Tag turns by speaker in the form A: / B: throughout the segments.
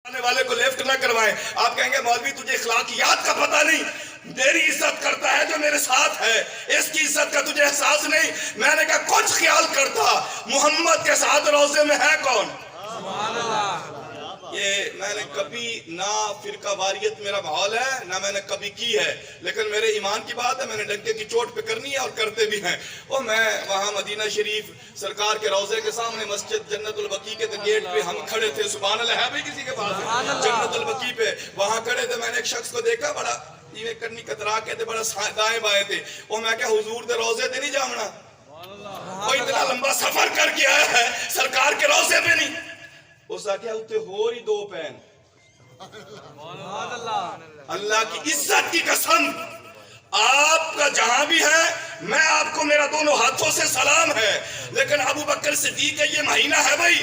A: آنے والے کو لیفٹ نہ کروائیں. آپ کہیں گے مولوی تجھے اخلاقیات کا پتہ نہیں. میری عزت کرتا ہے جو میرے ساتھ ہے, اس کی عزت کا تجھے احساس نہیں. میں نے کہا کچھ خیال کرتا محمد کے ساتھ روزے میں ہے کون؟ سبحان اللہ. یہ میں نے کبھی نہ فرقہ واریت میرا ماحول ہے نہ میں نے کبھی کی ہے, لیکن میرے ایمان کی بات ہے, میں نے ڈنکے کی چوٹ پہ کرنی ہے اور کرتے بھی ہیں. اور میں وہاں مدینہ شریف سرکار کے روضے کے سامنے مسجد جنت البقیع کے گیٹ پہ ہم کھڑے تھے. سبحان اللہ ہے بھائی کسی کے پاس؟ جنت البقیع پہ وہاں کھڑے تھے. میں نے ایک شخص کو دیکھا بڑا یہ کرنی کترا کے تھے, بڑا دائیں بائیں تھے. اور میں کہا حضور دے روضے تے نہیں جامنا, وہ اتنا لمبا سفر کر کے آیا ہے سرکار کے روضے پہ نہیں. اس آکے ہوتے ہو رہی دو پین. اللہ کی عزت کی قسم, آپ کا جہاں بھی ہے میں آپ کو میرا دونوں ہاتھوں سے سلام ہے. لیکن ابو بکر صدیق یہ مہینہ ہے بھائی,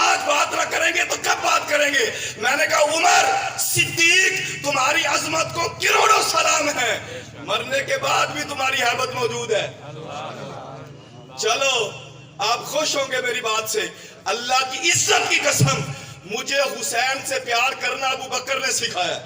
A: آج بات نہ کریں گے تو کب بات کریں گے؟ میں نے کہا عمر صدیق تمہاری عظمت کو کروڑوں سلام ہے, مرنے کے بعد بھی تمہاری ہیبت موجود ہے. چلو آپ خوش ہوں گے میری بات سے. اللہ کی عزت کی قسم مجھے حسین سے پیار کرنا ابو بکر نے سکھایا,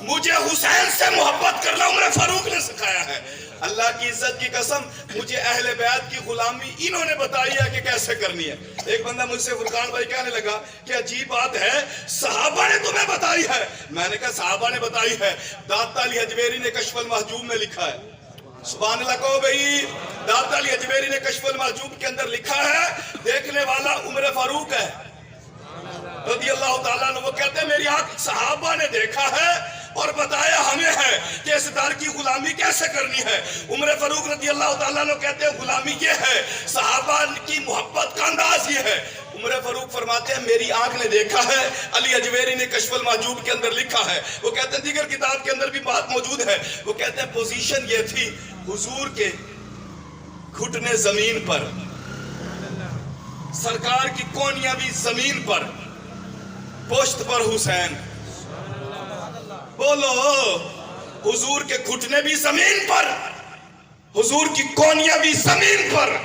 A: مجھے حسین سے محبت کرنا عمر فاروق نے سکھایا ہے. اللہ کی عزت کی قسم مجھے اہل بیت کی غلامی انہوں نے بتائی ہے کہ کیسے کرنی ہے. ایک بندہ مجھ سے فرقان بھائی کہنے لگا کہ عجیب بات ہے صحابہ نے تمہیں بتائی ہے. میں نے کہا صحابہ نے بتائی ہے, داتا علی حجویری نے کشف المحجوب میں لکھا ہے. سبحان اللہ کہو بھئی, داتا علی حجویری نے کشف المحجوب کے اندر لکھا ہے دیکھنے والا عمر فاروق ہے رضی اللہ تعالیٰ عنہ. وہ کہتے ہیں میری آنکھ صحابہ نے دیکھا ہے اور بتایا ہمیں ہے کہ اس دار کی غلامی کیسے کرنی ہے. عمر فاروق رضی اللہ تعالیٰ عنہ کہتے ہیں غلامی یہ ہے, صحابہ کی محبت کا انداز یہ ہے. عمر فاروق فرماتے ہیں میری آنکھ نے دیکھا ہے, علی حجویری نے کشف المحجوب کے اندر لکھا ہے. وہ کہتے ہیں دیگر کتاب کے اندر بھی بات موجود ہے. وہ کہتے ہیں پوزیشن یہ تھی حضور کے گھٹنے زمین پر, سرکار کی کونیاں بھی زمین پر, پشت پر حسین. بولو حضور کے گھٹنے بھی زمین پر, حضور کی کونیاں بھی زمین پر,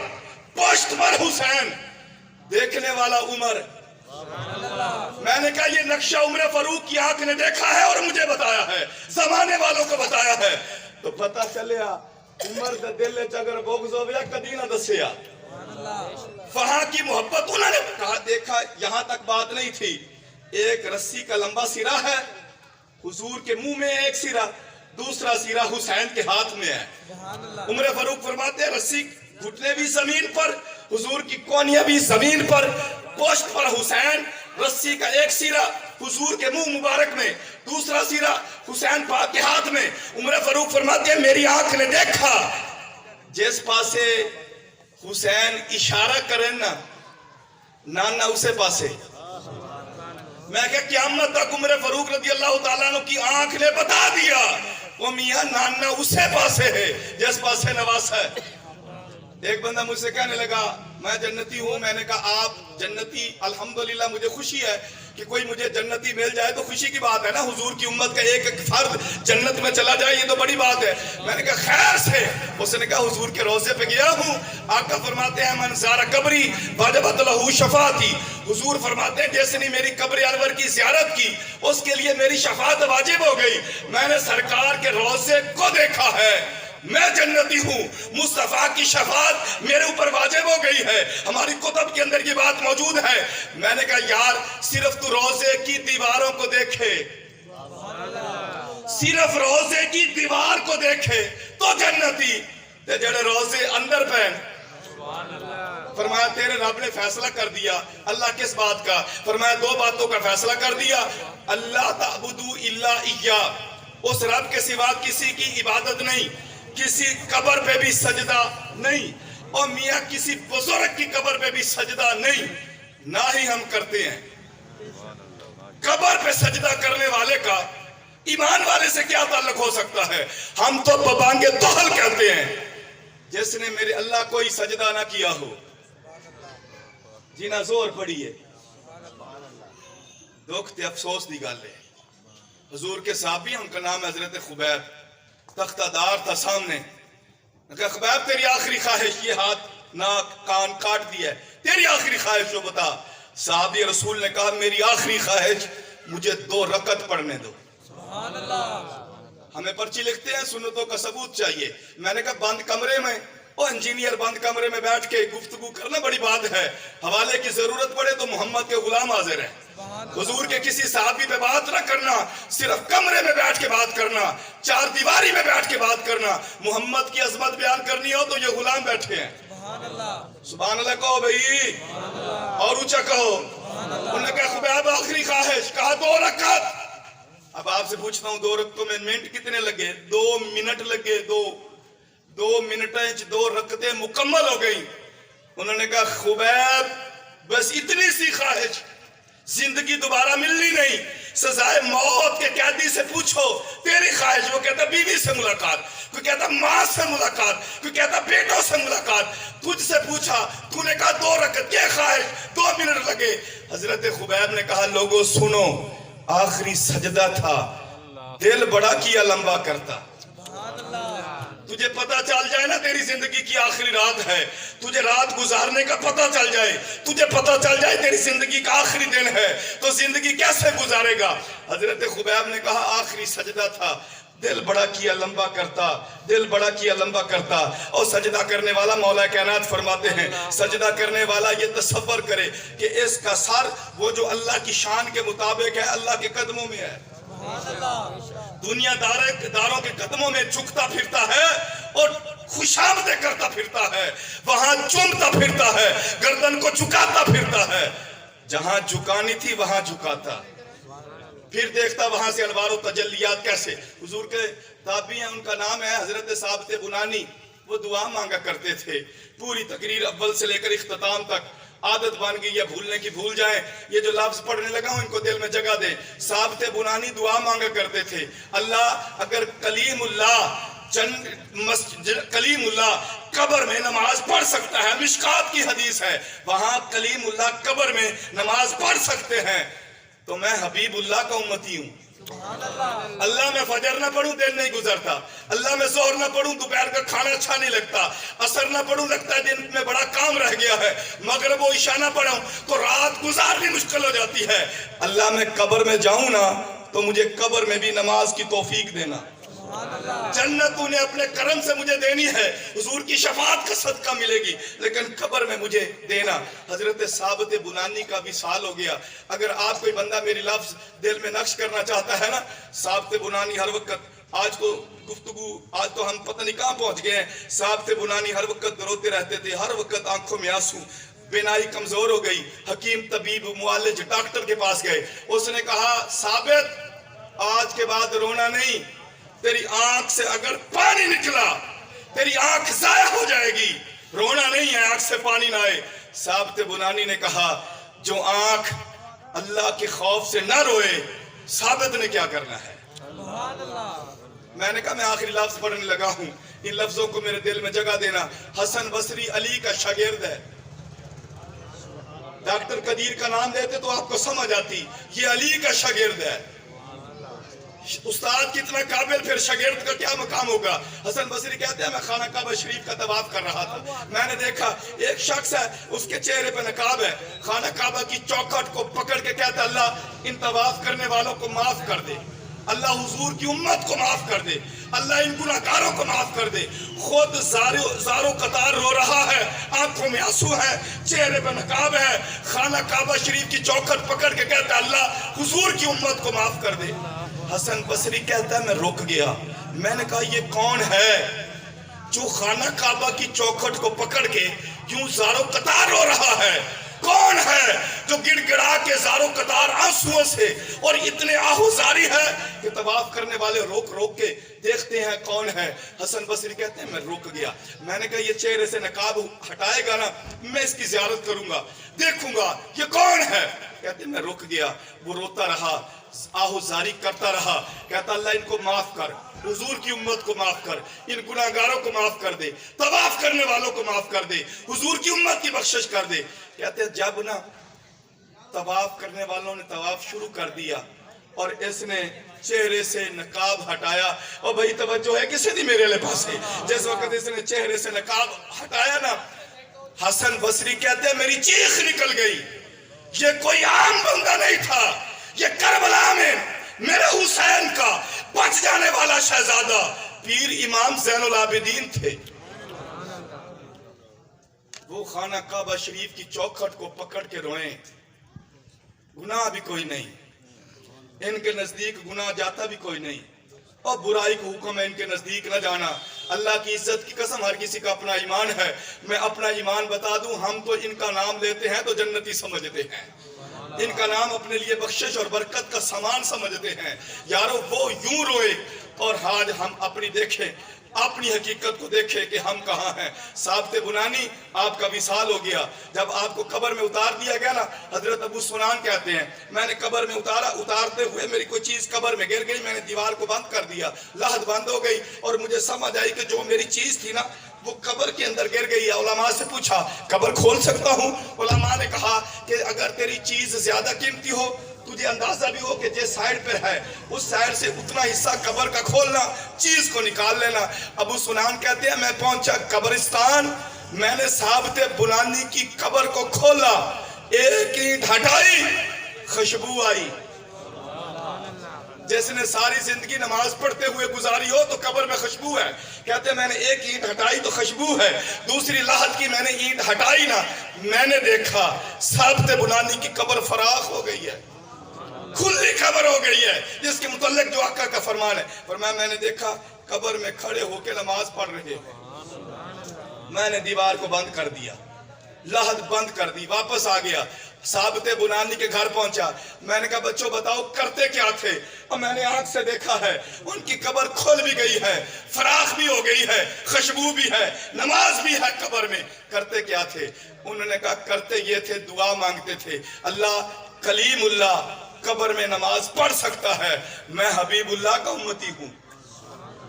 A: پشت پر حسین, دیکھنے والا عمر. میں نے کہا یہ نقشہ عمر فاروق کی آنکھ نے دیکھا ہے اور مجھے بتایا ہے, زمانے والوں کو بتایا ہے. تو پتہ چلیا عمر دے دل وچ اگر بغض ہویا کدی نہ دسیا. وہاں کی محبت انہوں نے کہا دیکھا یہاں تک بات نہیں تھی. ایک رسی کا لمبا سرا ہے, حضور کے منہ میں ایک سرا, دوسرا سرا حسین کے ہاتھ میں ہے. عمر فاروق فرماتے ہیں رسی گھٹنے بھی زمین پر, حضور کی کونیاں بھی زمین پر, پشت پر حسین, رسی کا ایک سرا حضور کے منہ مبارک میں, دوسرا سرا حسین پاک کے ہاتھ میں. عمر فاروق فرماتے ہیں میری آنکھ نے دیکھا جس پاسے حسین اشارہ کریں نا نانا اسے پاسے. میں کہ قیامت تک عمر فاروق رضی اللہ تعالیٰ عنہ کی آنکھ نے بتا دیا وہ میاں نانا اسے پاسے ہے جس پاسے نواز ہے. ایک بندہ مجھ سے کہنے لگا میں جنتی ہوں. میں نے کہا آپ جنتی, الحمدللہ مجھے خوشی ہے کہ کوئی مجھے جنتی مل جائے تو خوشی کی بات ہے نا. حضور کی امت کا ایک ایک فرد جنت میں چلا جائے یہ تو بڑی بات ہے. میں نے کہا خیر سے. اس نے کہا حضور کے روضے پہ گیا ہوں, آقا فرماتے ہیں من زار قبری وجبت لہ شفاعتی. حضور فرماتے ہیں جس نے میری قبر انور کی زیارت کی اس کے لیے میری شفاعت واجب ہو گئی. میں نے سرکار کے روضے کو دیکھا ہے, میں جنتی ہوں, مصطفیٰ کی شفاعت میرے اوپر واجب ہو گئی ہے. ہماری کتب کے اندر یہ بات موجود ہے. میں نے کہا یار صرف تو روضے کی دیواروں کو دیکھے, صرف روضے کی دیوار کو دیکھے تو جنتی تے جڑے روضے اندر پہن. فرمایا تیرے رب نے فیصلہ کر دیا. اللہ کس بات کا؟ فرمایا دو باتوں کا فیصلہ کر دیا, اللہ تعبدوا الا ایہ, اس رب کے سوا کسی کی عبادت نہیں, کسی قبر پہ بھی سجدہ نہیں, اور میاں کسی بزرگ کی قبر پہ بھی سجدہ نہیں, نہ ہی ہم کرتے ہیں. قبر پہ سجدہ کرنے والے کا ایمان والے سے کیا تعلق ہو سکتا ہے؟ ہم تو ببانگے دہل کہتے ہیں جس نے میرے اللہ کوئی سجدہ نہ کیا ہو. جی نہ زور پڑیے, دکھ تے افسوس دی گل ہے. حضور کے صحابی ان کا نام حضرت خبیب, تختہ دار تھا سامنے. کہ خبیب تیری آخری خواہش, یہ ہاتھ ناک کان کاٹ دیا ہے, تیری آخری خواہش ہو بتا. صحابی رسول نے کہا میری آخری خواہش مجھے 2 رکعت پڑھنے دو. ہمیں پرچی لکھتے ہیں سنتوں کا ثبوت چاہیے. میں نے کہا بند کمرے میں انجینئر بند کمرے میں بیٹھ کے گفتگو کرنا بڑی بات ہے. حوالے کی ضرورت پڑے تو محمد کے غلام حاضر ہیں. حضور کے کسی صحابی پہ بات نہ کرنا, صرف کمرے میں بیٹھ کے بات کرنا, 4 دیواری میں بیٹھ کے بات کرنا. محمد کی عظمت بیان کرنی ہو تو یہ غلام بیٹھے ہیں. سبحان اللہ کہو بھائی, اور اونچا کہو. انہوں نے کہا خبیب آخری خواہش, کہا 2 رکعت. اب آپ سے پوچھتا ہوں 2 رکعتوں میں منٹ کتنے لگے؟ 2 منٹ لگے. 2 منٹ 2 رکعتیں مکمل ہو گئی. انہوں نے کہا خبیب بس اتنی سی خواہش, زندگی دوبارہ ملنی نہیں, سزائے موت کے قیدی سے پوچھو تیری خواہش. وہ کہتا بیوی سے ملاقات, کوئی کہتا ماں سے ملاقات, کوئی کہتا بیٹوں سے ملاقات. تجھ سے پوچھا, تو نے کہا 2 رکعت, یہ خواہش 2 منٹ لگے. حضرت خبیب نے کہا لوگوں سنو, آخری سجدہ تھا, دل بڑا کیا لمبا کرتا. تجھے پتہ چل جائے نا تیری زندگی کی آخری رات ہے, تجھے رات گزارنے کا پتہ چل جائے, تجھے پتہ چل جائے تیری زندگی کا آخری دن ہے, تو زندگی کیسے گزارے گا؟ حضرت خبیب نے کہا آخری سجدہ تھا, دل بڑا کیا لمبا کرتا, دل بڑا کیا لمبا کرتا. اور سجدہ کرنے والا مولا کائنات فرماتے ہیں, سجدہ کرنے والا یہ تصور کرے کہ اس کا سر وہ جو اللہ کی شان کے مطابق ہے اللہ کے قدموں میں ہے. دنیا داروں کے قدموں میں جھکتا پھرتا ہے اور خوشامدیں کرتا پھرتا ہے, وہاں چومتا پھرتا ہے, گردن کو جھکاتا پھرتا ہے. جہاں جھکانی تھی وہاں جھکاتا, پھر دیکھتا وہاں سے انوار و تجلیات کیسے. حضور کے تابعی ہیں, ان کا نام ہے حضرت ثابت بنانی. وہ دعا مانگا کرتے تھے, پوری تقریر اول سے لے کر اختتام تک. عادت بن گئی ہے بھولنے کی, بھول جائیں. یہ جو لفظ پڑھنے لگا ہوں ان کو دل میں جگہ دیں. ثابت بنانی دعا مانگا کرتے تھے, اللہ اگر کلیم اللہ قبر میں نماز پڑھ سکتا ہے, مشکات کی حدیث ہے, وہاں کلیم اللہ قبر میں نماز پڑھ سکتے ہیں, تو میں حبیب اللہ کا امتی ہوں. اللہ میں فجر نہ پڑھوں دن نہیں گزرتا, اللہ میں ظہر نہ پڑھوں دوپہر کا کھانا اچھا نہیں لگتا, عصر نہ پڑھوں لگتا ہے دن میں بڑا کام رہ گیا ہے, مغرب و عشاء نہ پڑھوں تو رات گزارنی مشکل ہو جاتی ہے. اللہ میں قبر میں جاؤں نا تو مجھے قبر میں بھی نماز کی توفیق دینا. جنت تو نے اپنے کرم سے مجھے دینی ہے, حضور کی شفاعت کا صدقہ ملے گی, لیکن قبر میں مجھے دینا. حضرت ثابت بنانی کا وصال ہو گیا. اگر آپ کوئی بندہ میری لفظ دل میں نقش کرنا چاہتا ہے نا, ثابت بنانی ہر وقت, آج تو گفتگو, آج تو ہم پتہ نہیں کہاں پہنچ گئے ہیں. ثابت بنانی ہر وقت روتے رہتے تھے, ہر وقت آنکھوں میں آنسو, بینائی کمزور ہو گئی. حکیم طبیب معالج ڈاکٹر کے پاس گئے, اس نے کہا ثابت آج کے بعد رونا نہیں, تیری آنکھ سے اگر پانی نکلا تیری آنکھ ضائع ہو جائے گی, رونا نہیں ہے آنکھ سے پانی نہ آئے. ثابت بنانی نے کہا جو آنکھ اللہ کے خوف سے نہ روئے ثابت نے کیا کرنا ہے. میں نے کہا میں آخری لفظ پڑھنے لگا ہوں, ان لفظوں کو میرے دل میں جگہ دینا. حسن بصری علی کا شاگرد ہے, ڈاکٹر قدیر کا نام لیتے تو آپ کو سمجھ آتی, یہ علی کا شاگرد ہے. استاد کتنا قابل, پھر شاگرد کا کیا مقام ہوگا. حسن بصری کہتے ہیں میں خانہ کعبہ شریف کا طواف کر رہا تھا, میں نے دیکھا ایک شخص ہے اس کے چہرے پہ نقاب ہے, خانہ کعبہ کی چوکھٹ کو پکڑ کے کہتا اللہ ان طواف کرنے والوں کو معاف کر دے, اللہ حضور کی امت کو معاف کر دے, اللہ ان گناہگاروں کو معاف کر دے. خود زارو قطار رو رہا ہے, آنکھوں میں آنسو ہے, چہرے پہ نقاب ہے, خانہ کعبہ شریف کی چوکھٹ پکڑ کے کہتا اللہ حضور کی امت کو معاف کر دے. حسن بصری کہتا ہے میں رک گیا, میں نے کہا یہ کون ہے جو خانہ کعبہ کی چوکھٹ کو پکڑ کے یوں زارو قطار رو رہا ہے, کون ہے جو گڑ گڑا کے زارو قطار آنسوؤں سے اور اتنے آہوزاری ہے کہ طواف کرنے والے روک روک کے دیکھتے ہیں کون ہے. حسن بصری کہتے ہیں میں رک گیا, میں نے کہا یہ چہرے سے نقاب ہٹائے گا نا میں اس کی زیارت کروں گا, دیکھوں گا یہ کون ہے. کہتے ہیں میں رک گیا, وہ روتا رہا, آہوزاری کرتا رہا, کہتا اللہ ان کو معاف کر, حضور کی امت کو معاف کر, ان گناہگاروں کو معاف کر دے, طواف کرنے والوں کو معاف کر دے, حضور کی امت کی بخشش کر دے. کہتے ہیں جب نا طواف کرنے والوں نے طواف شروع کر دیا اور اس نے چہرے سے نقاب ہٹایا, اور بھائی توجہ ہے کسی دی میرے لئے پاسے, جس وقت اس نے چہرے سے نقاب ہٹایا نا, حسن بصری کہتے ہیں میری چیخ نکل گئی, یہ کوئی عام بندہ نہیں تھا، یہ کربلا میں میرے حسین کا بچ جانے والا شہزادہ پیر امام زین العابدین تھے۔ وہ خانہ کعبہ شریف کی چوکھٹ کو پکڑ کے روئیں، گناہ بھی کوئی نہیں، ان کے نزدیک گناہ جاتا بھی کوئی نہیں، اور برائی کو حکم ہے ان کے نزدیک نہ جانا۔ اللہ کی عزت کی قسم، ہر کسی کا اپنا ایمان ہے، میں اپنا ایمان بتا دوں، ہم تو ان کا نام لیتے ہیں تو جنتی سمجھتے ہیں، ان کا نام اپنے لیے بخشش اور برکت کا سامان سمجھتے ہیں۔ یارو وہ یوں روئے، اور آج ہم اپنی دیکھیں، اپنی حقیقت کو دیکھیں کہ ہم کہاں ہیں۔ ثابت بنانی آپ کا وصال ہو گیا، جب آپ کو قبر میں اتار دیا گیا نا، حضرت ابو سنان کہتے ہیں میں نے قبر میں اتارا، اتارتے ہوئے میری کوئی چیز قبر میں گر گئی، میں نے دیوار کو بند کر دیا، لحد بند ہو گئی، اور مجھے سمجھ آئی کہ جو میری چیز تھی نا وہ قبر کے اندر گر گئی ہے۔ علماء سے پوچھا قبر کھول سکتا ہوں؟ علماء نے کہا کہ اگر تیری چیز زیادہ قیمتی ہو، تجھے اندازہ بھی ہو کہ جس سائیڈ پر ہے اس سائیڈ سے اتنا حصہ قبر کا کھولنا، چیز کو نکال لینا۔ ابو سنان کہتے ہیں میں پہنچا قبرستان، میں نے ثابت بنانی کی قبر کو کھولا، ایک اینٹ ہٹائی، خوشبو آئی۔ جس نے ساری زندگی نماز پڑھتے ہوئے گزاری ہو تو قبر میں خوشبو ہے۔ کہتے ہیں میں نے ایک اینٹ ہٹائی تو خوشبو ہے، دوسری لحد کی میں نے اینٹ ہٹائی نا، میں نے دیکھا ثابت بنانی کی قبر فراخ ہو گئی ہے، کھلی قبر ہو گئی ہے، جس کے متعلق جو آقا کا فرمان ہے۔ فرمایا میں نے دیکھا قبر میں کھڑے ہو کے نماز پڑھ رہے ہیں، میں نے دیوار کو بند کر دیا، لحد بند کر دی، واپس آ گیا، ثابت بنانی کے گھر پہنچا، میں نے کہا بچوں بتاؤ کرتے کیا تھے؟ اور میں نے آنکھ سے دیکھا ہے ان کی قبر کھل بھی گئی ہے، فراخ بھی ہو گئی ہے، خوشبو بھی ہے، نماز بھی ہے قبر میں۔ کرتے کیا تھے؟ انہوں نے کہا کرتے یہ تھے دعا مانگتے تھے، اللہ کلیم اللہ قبر میں نماز پڑھ سکتا ہے، میں حبیب اللہ کا امتی ہوں،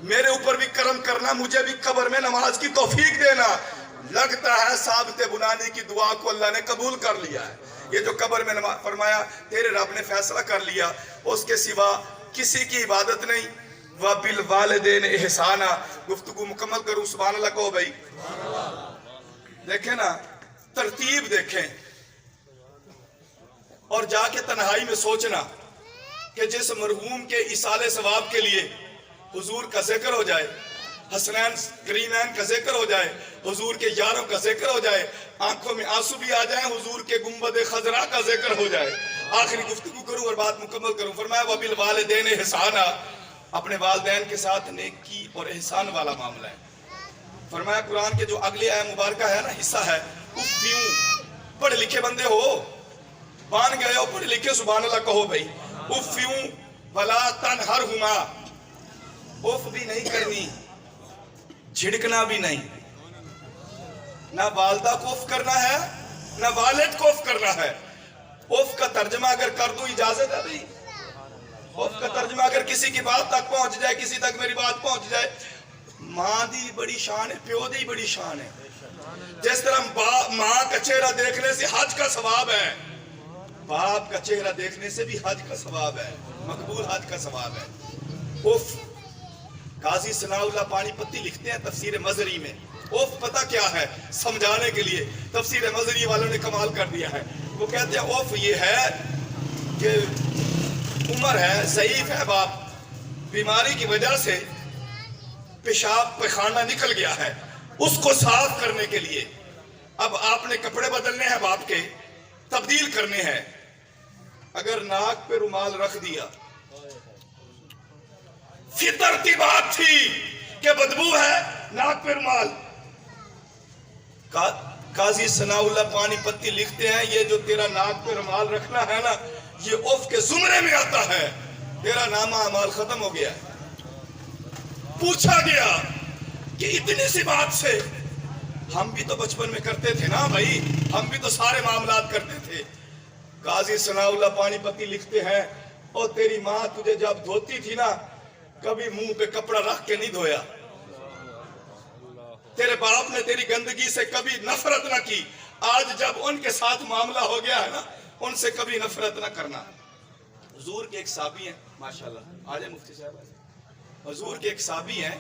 A: میرے اوپر بھی کرم کرنا، مجھے بھی قبر میں نماز کی توفیق دینا۔ لگتا ہے ثابت بنانی کی دعا کو اللہ نے قبول کر لیا ہے۔ یہ جو قبر میں نماز، فرمایا تیرے رب نے فیصلہ کر لیا اس کے سوا کسی کی عبادت نہیں۔ وَبِالْوَالِدَيْنِ اِحْسَانًا، گفتگو مکمل کروں، سبحان اللہ کہو بھائی۔ دیکھیں نا، ترتیب دیکھیں، اور جا کے تنہائی میں سوچنا کہ جس مرحوم کے ایصال ثواب کے لیے حضور کا ذکر ہو جائے، حسنین کریمین کا ذکر ہو جائے، حضور کے یاروں کا ذکر ہو جائے، آنکھوں میں آنسو بھی آ جائیں، حضور کے گنبد خضرا کا ذکر ہو جائے۔ آخری گفتگو کروں اور بات مکمل کروں۔ فرمایا وَبِالْوَالِدَيْنِ اِحْسَانًا، اپنے والدین کے ساتھ نیکی اور احسان والا معاملہ ہے۔ فرمایا قرآن کے جو اگلی آیت مبارکہ ہے نا، حصہ ہے، اُفیوں، پڑھ لکھے بندے ہو، مان گئے ہو، پڑھ لکھے، سبحان اللہ کہو بھائی۔ اُفیوں وَلَا تَنْهَرْهُمَا، اف بھی نہیں کرنی، جھڑکنا بھی نہیں، نہ والدہ کو اف کرنا ہے نہ والد کو اف کرنا ہے۔ اف کا ترجمہ اگر کر دوں اجازت ہے بھائی؟ اف کا ترجمہ اگر کسی کی بات تک پہنچ جائے، کسی تک میری بات پہنچ جائے، ماں دی بڑی شان ہے، پیو دی بڑی شان ہے۔ جس طرح ماں کا چہرہ دیکھنے سے حج کا ثواب ہے، باپ کا چہرہ دیکھنے سے بھی حج کا ثواب ہے، مقبول حج کا ثواب ہے۔ اف، قاضی ثناء اللہ پانی پتی لکھتے ہیں تفسیر مظہری میں، اوف پتہ کیا ہے سمجھانے کے لیے تفسیر مظہری والوں نے کمال کر دیا ہے۔ وہ کہتے ہیں اوف یہ ہے کہ عمر ہے، ضعیف ہے باپ، بیماری کی وجہ سے پیشاب پیخانہ نکل گیا ہے، اس کو صاف کرنے کے لیے اب آپ نے کپڑے بدلنے ہیں باپ کے، تبدیل کرنے ہیں، اگر ناک پہ رومال رکھ دیا، فطرتی بات تھی کہ بدبو ہے، ناک پہ رومال۔ قاضی ثناء اللہ پانی پتی لکھتے ہیں یہ جو تیرا ناک پہ رومال رکھنا ہے نا، یہ اوف کے زمرے میں آتا ہے، تیرا نامہ اعمال ختم ہو گیا ہے۔ پوچھا گیا کہ اتنی سی بات سے، ہم بھی تو بچپن میں کرتے تھے نا بھائی، ہم بھی تو سارے معاملات کرتے تھے۔ قاضی ثناء اللہ پانی پتی لکھتے ہیں اور تیری ماں تجھے جب دھوتی تھی نا، کبھی منہ پہ کپڑا رکھ کے نہیں دھویا، تیرے باپ نے تیری گندگی سے کبھی نفرت نہ کی، آج جب ان کے ساتھ معاملہ ہو گیا ہے نا، ان سے کبھی نفرت نہ کرنا۔ حضور کے ایک صحابی ہیں، ماشاءاللہ آجائے مفتی صاحب، حضور کے ایک صحابی ہیں،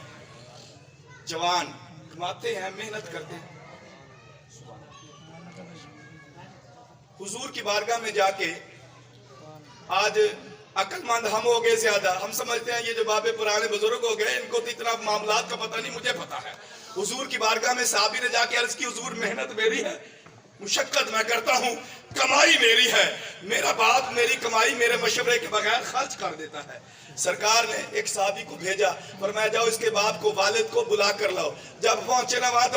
A: جوان، کماتے ہیں، محنت کرتے ہیں، حضور کی بارگاہ میں جا کے آج عقل مند ہم ہو گئے زیادہ. ہم سمجھتے ہیں یہ جو بابے پرانے بزرگ ہو گئے ان کو تو اتنا معاملات کا پتہ نہیں, مجھے پتہ ہے. حضور کی بارگاہ میں صحابی نے جا کے عرض کی حضور محنت میری ہے, مشقت میں کرتا ہوں, کمائی میری ہے, میرا باپ میری کمائی میرے مشورے کے بغیر خرچ کر دیتا ہے. سرکار نے ایک صحابی کو بھیجا, فرمایا جاؤ اس کے باپ کو والد کو بلا کر لاؤ. جب پہنچے نا وہاں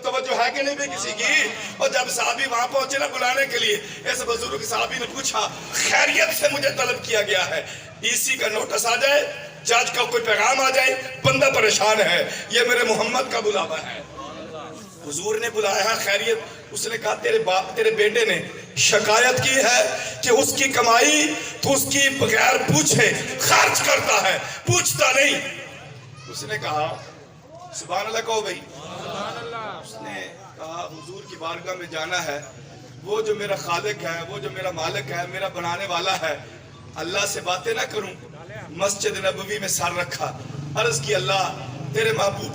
A: توجہ ہے کہ نہیں بھی کسی کی, اور جب صحابی وہاں پہنچے نا بلانے کے لیے, اس بزرگ صحابی نے پوچھا خیریت سے مجھے طلب کیا گیا ہے, ڈی.سی کا نوٹس آ جائے, جج کا کوئی پیغام آ جائے, بندہ پریشان ہے, یہ میرے محمد کا بلاوا ہے. حضور نے بلایا ہے خیریت. اس نے کہا تیرے بیٹے نے شکایت کی ہے کہ اس کی کمائی تو اس کی بغیر پوچھے خرچ کرتا ہے, پوچھتا نہیں. اس نے کہا سبحان اللہ کہو بھائی. اس نے کہا حضور کی بارگاہ میں جانا ہے, وہ جو میرا خالق ہے, وہ جو میرا مالک ہے, میرا بنانے والا ہے, اللہ سے باتیں نہ کروں. مسجد نبوی میں سر رکھا, عرض کی اللہ تیرے محبوب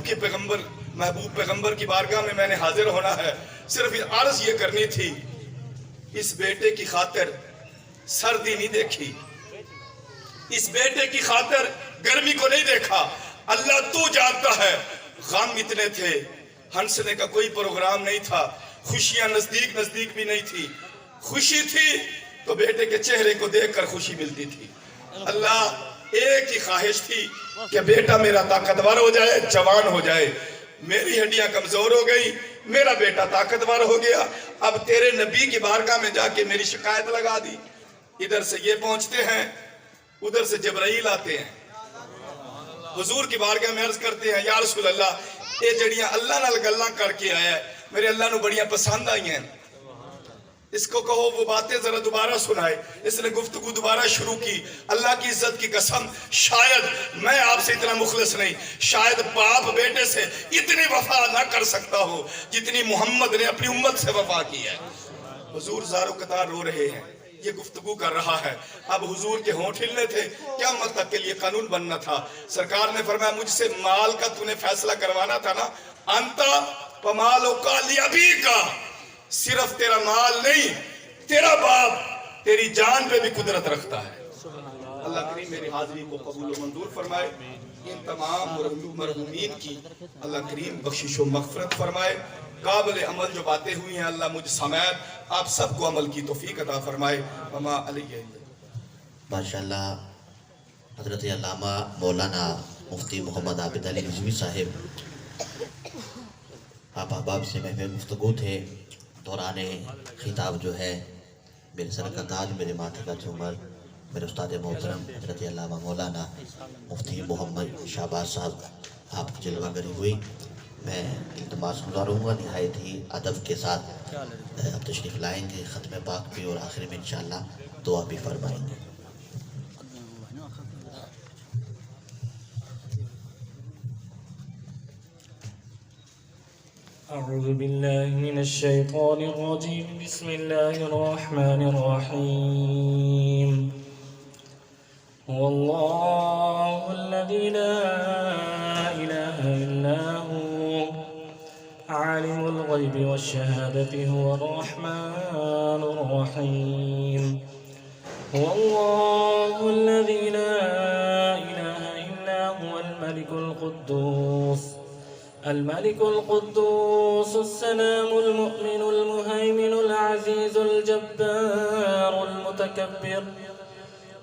A: پیغمبر کی بارگاہ میں نے حاضر ہونا ہے, صرف عرض یہ کرنی تھی, اس بیٹے کی خاطر سردی نہیں دیکھی, اس بیٹے کی خاطر گرمی کو نہیں دیکھا, اللہ تو جانتا ہے. غم اتنے تھے, ہنسنے کا کوئی پروگرام نہیں تھا, خوشیاں نزدیک بھی نہیں تھی. خوشی تھی تو بیٹے کے چہرے کو دیکھ کر خوشی ملتی تھی. اللہ ایک ہی خواہش تھی کہ بیٹا میرا طاقتور ہو جائے, جوان ہو جائے. میری ہڈیاں کمزور ہو گئی, میرا بیٹا طاقتور ہو گیا, اب تیرے نبی کی بارگاہ میں جا کے میری شکایت لگا دی. ادھر سے یہ پہنچتے ہیں, ادھر سے جبرائیل آتے ہیں, حضور کی بارگاہ میں عرض کرتے ہیں یا رسول اللہ یہ جڑیاں اللہ نال گلاں کر کے آیا ہے, میرے اللہ نو بڑیاں پسند آئی ہیں, اس کو کہو وہ باتیں ذرا دوبارہ سنائے. اس نے گفتگو دوبارہ شروع کی. اللہ کی عزت کی قسم شاید میں آپ سے اتنا مخلص نہیں, شاید باپ بیٹے سے اتنی وفا نہ کر سکتا ہو جتنی محمد نے اپنی امت سے وفا کی ہے. حضور زارو قطار رو رہے ہیں, یہ گفتگو کر رہا ہے. اب حضور کے ہونٹ ہلنے تھے, قیامت تک کے لیے قانون بننا تھا. سرکار نے فرمایا مجھ سے مال کا تو نے فیصلہ کروانا تھا نا, انتا پمالو کا لیابی کا, صرف تیرا مال نہیں, تیرا باپ تیری جان پہ بھی قدرت رکھتا ہے. اللہ کریم میری حاضری کو قبول و منظور فرمائے. ان تمام مرحومین کی اللہ کریم بخشش و مغفرت فرمائے. قابل عمل جو باتیں ہوئی ہیں اللہ مجھ سمیت آپ سب کو عمل کی توفیق عطا فرمائے. وما علیہ.
B: ماشاءاللہ حضرت علامہ مولانا مفتی محمد عابد علی رضوی صاحب آپ احباب سے محفل گفتگو تھے. دوران خطاب جو ہے میرے سر کا تاج, میرے ماتھے کا جھومر, میرے استاد محترم حضرت علامہ مولانا مفتی محمد شہباز صاحب آپ کی جلوہ گری ہوئی. میں التماس گزاروں گا نہایت ہی ادب کے ساتھ اب تشریف لائیں گے ختم پاک بھی, اور آخر میں انشاءاللہ دعا بھی فرمائیں گے.
C: أعوذ بالله من الشيطان الرجيم. بسم الله الرحمن الرحيم. هو الله الذي لا إله إلا هو عالم الغيب والشهادة هو الرحمن الرحيم. هو الله الذي لا إله إلا هو الملك القدوس السلام المؤمن المهيمن العزيز الجبار المتكبر.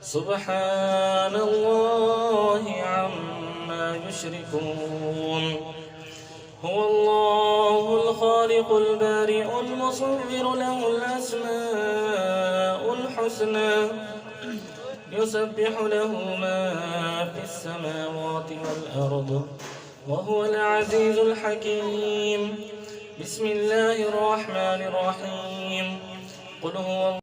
C: سبحان الله عما يشركون. هو الله الخالق البارئ المصور له الأسماء الحسنى يسبح له ما في السماوات والأرض وهو العزيز الحكيم. بسم الله الرحمن الرحيم. قل هو